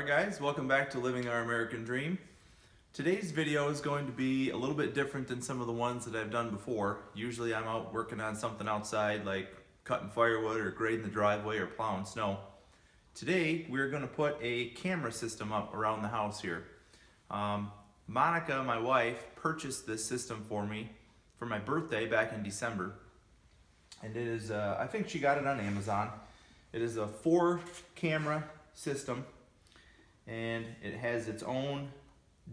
Alright guys, welcome back to Living Our American Dream. Today's video is going to be a little bit different than some of the ones that I've done before. Usually I'm out working on something outside like cutting firewood or grading the driveway or plowing snow. Today we're going to put a camera system up around the house here. Monica, my wife, purchased this system for me for my birthday back in December. And it is, I think she got it on Amazon. It is a 4-camera system. And it has its own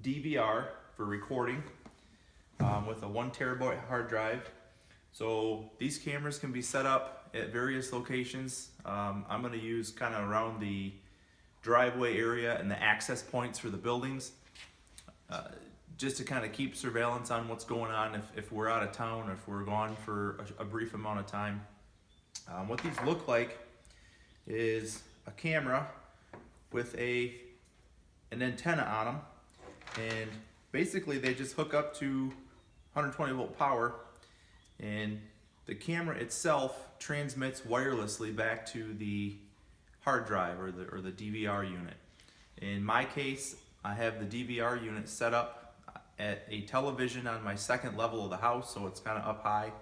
DVR for recording with a 1 terabyte hard drive. So these cameras can be set up at various locations. I'm going to use kind of around the driveway area and the access points for the buildings, just to kind of keep surveillance on what's going on if we're out of town or if we're gone for a brief amount of time. What these look like is a camera with an antenna on them, and basically they just hook up to 120 volt power, and the camera itself transmits wirelessly back to the hard drive or the DVR unit. In my case, I have the DVR unit set up at a television on my second level of the house, so it's kind of up high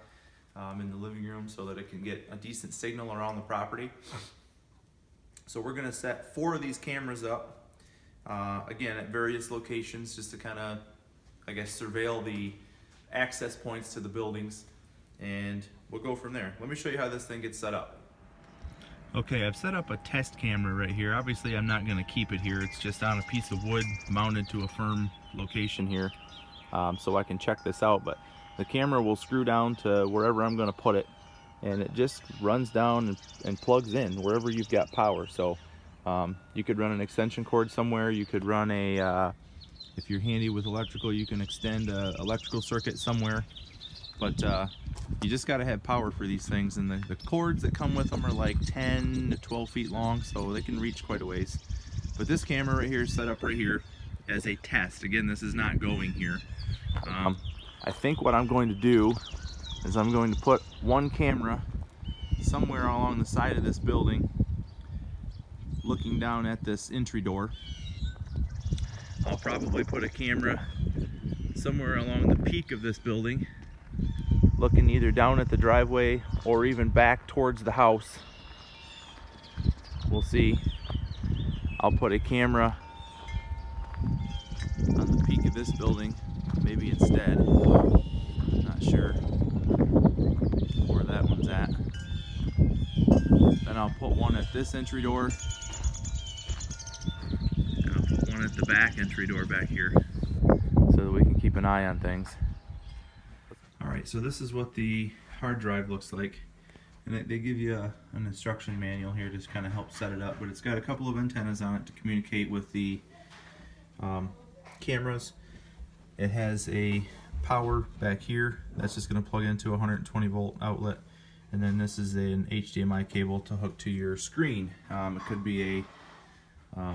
in the living room so that it can get a decent signal around the property. So we're going to set 4 of these cameras up, again at various locations, just to kind of, I guess, surveil the access points to the buildings, and we'll go from there. Let me show you how this thing gets set up. Okay, I've set up a test camera right here. Obviously I'm not going to keep it here. It's just on a piece of wood mounted to a firm location here, so I can check this out. But the camera will screw down to wherever I'm going to put it, and it just runs down and plugs in wherever you've got power. So you could run an extension cord somewhere. You could run if you're handy with electrical, you can extend an electrical circuit somewhere. But you just got to have power for these things, and the cords that come with them are like 10 to 12 feet long, so they can reach quite a ways. But this camera right here is set up right here as a test. Again, this is not going here. I think what I'm going to do is I'm going to put 1 camera somewhere along the side of this building, looking down at this entry door. I'll probably put a camera somewhere along the peak of this building, looking either down at the driveway or even back towards the house. We'll see. I'll put a camera on the peak of this building, maybe instead. I'm not sure where that one's at. Then I'll put one at this entry door, and I'll put one at the back entry door back here, so that we can keep an eye on things. Alright, so this is what the hard drive looks like, and they give you an instruction manual here to kind of help set it up, but it's got a couple of antennas on it to communicate with the cameras. It has a power back here that's just going to plug into a 120 volt outlet, and then this is an HDMI cable to hook to your screen. It could be a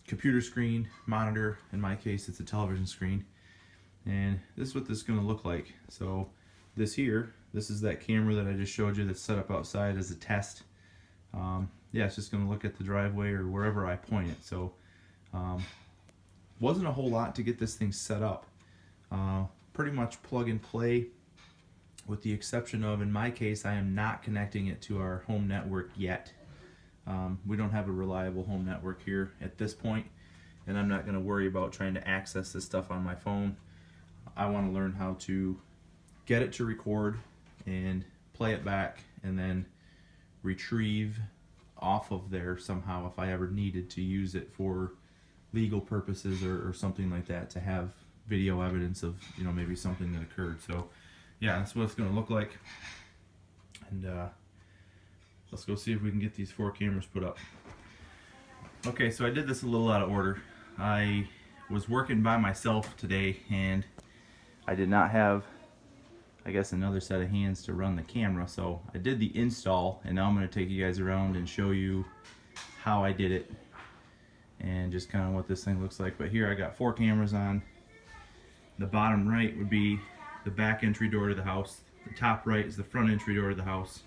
computer screen, monitor. In my case it's a television screen, and this is what this is going to look like. So this is that camera that I just showed you that's set up outside as a test. Yeah, it's just going to look at the driveway or wherever I point it. So wasn't a whole lot to get this thing set up. Pretty much plug and play, with the exception of, in my case, I am not connecting it to our home network yet. We don't have a reliable home network here at this point, and I'm not going to worry about trying to access this stuff on my phone. I want to learn how to get it to record and play it back, and then retrieve off of there somehow if I ever needed to use it for legal purposes or something like that, to have video evidence of, you know, maybe something that occurred. So yeah, that's what it's going to look like, and let's go see if we can get these 4 cameras put up. Okay, so I did this a little out of order. I was working by myself today, and I did not have, I guess, another set of hands to run the camera, so I did the install, and now I'm going to take you guys around and show you how I did it and just kind of what this thing looks like. But here I got 4 cameras on. The bottom right would be the back entry door to the house. The top right is the front entry door to the house.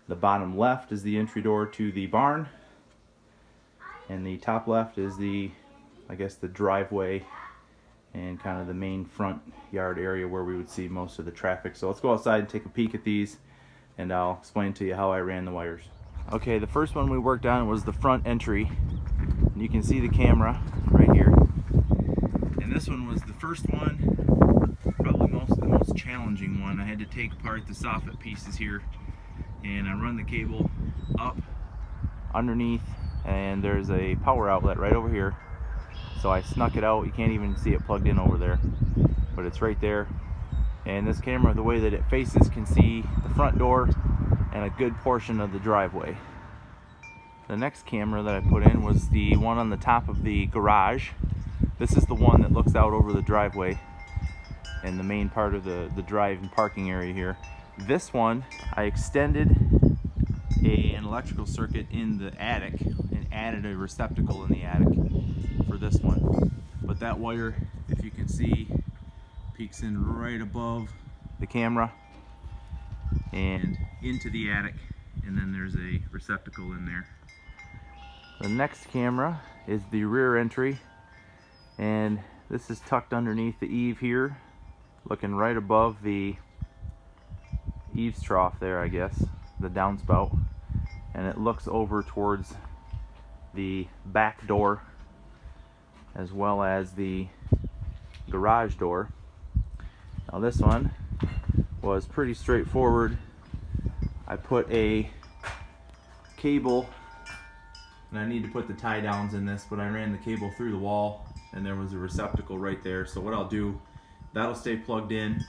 The bottom left is the entry door to the barn. And the top left is the, I guess, the driveway and kind of the main front yard area where we would see most of the traffic. So let's go outside and take a peek at these, and I'll explain to you how I ran the wires. Okay, the first one we worked on was the front entry. And you can see the camera right here. And this one was the first one, probably the most challenging one. I had to take apart the soffit pieces here, and I run the cable up underneath, and there's a power outlet right over here. So I snuck it out. You can't even see it plugged in over there, but it's right there. And this camera, the way that it faces, can see the front door and a good portion of the driveway. The next camera that I put in was the one on the top of the garage. This is the one that looks out over the driveway and the main part of the drive and parking area here. This one, I extended an electrical circuit in the attic and added a receptacle in the attic for this one. But that wire, if you can see, peeks in right above the camera and into the attic, and then there's a receptacle in there. The next camera is the rear entry, and this is tucked underneath the eave here, looking right above the eaves trough there, I guess, the downspout, and it looks over towards the back door as well as the garage door. Now this one was pretty straightforward. I put a cable, and I need to put the tie downs in this, but I ran the cable through the wall and there was a receptacle right there. So what I'll do, that'll stay plugged in,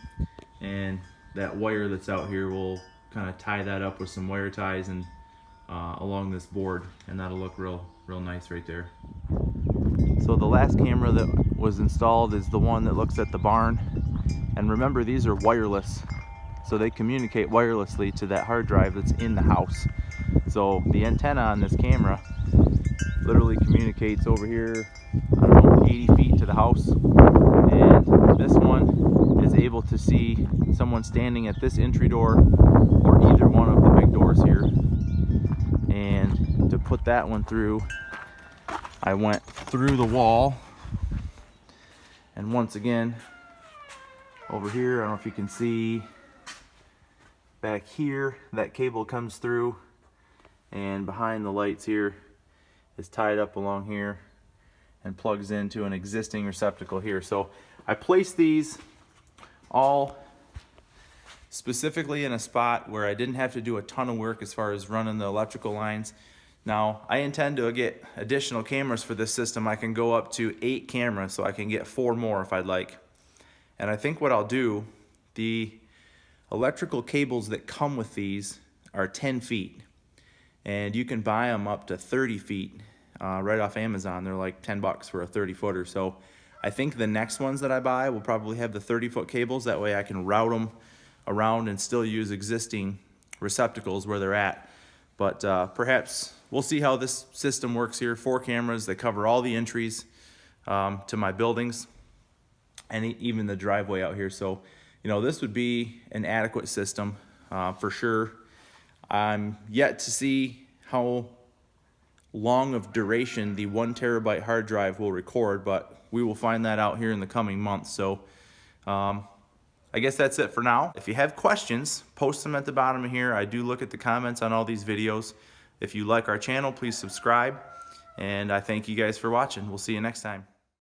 and that wire that's out here will kind of tie that up with some wire ties and along this board, and that'll look real nice right there. So the last camera that was installed is the one that looks at the barn. And remember, these are wireless, so they communicate wirelessly to that hard drive that's in the house. So the antenna on this camera literally communicates over here, I don't know, 80 feet to the house. And this one is able to see someone standing at this entry door or either one of the big doors here. And to put that one through, I went through the wall, and once again over here, I don't know if you can see back here, that cable comes through, and behind the lights here is tied up along here and plugs into an existing receptacle here. So I placed these all specifically in a spot where I didn't have to do a ton of work as far as running the electrical lines. Now, I intend to get additional cameras for this system. I can go up to 8 cameras, so I can get 4 more if I'd like. And I think what I'll do, the electrical cables that come with these are 10 feet. And you can buy them up to 30 feet right off Amazon. They're like 10 bucks for a 30-footer. So I think the next ones that I buy will probably have the 30-foot cables. That way I can route them around and still use existing receptacles where they're at. But perhaps we'll see how this system works here. 4 cameras that cover all the entries to my buildings and even the driveway out here. So, you know, this would be an adequate system for sure. I'm yet to see how long of duration the 1 terabyte hard drive will record, but we will find that out here in the coming months. So I guess that's it for now. If you have questions, post them at the bottom of here. I do look at the comments on all these videos. If you like our channel, please subscribe. And I thank you guys for watching. We'll see you next time.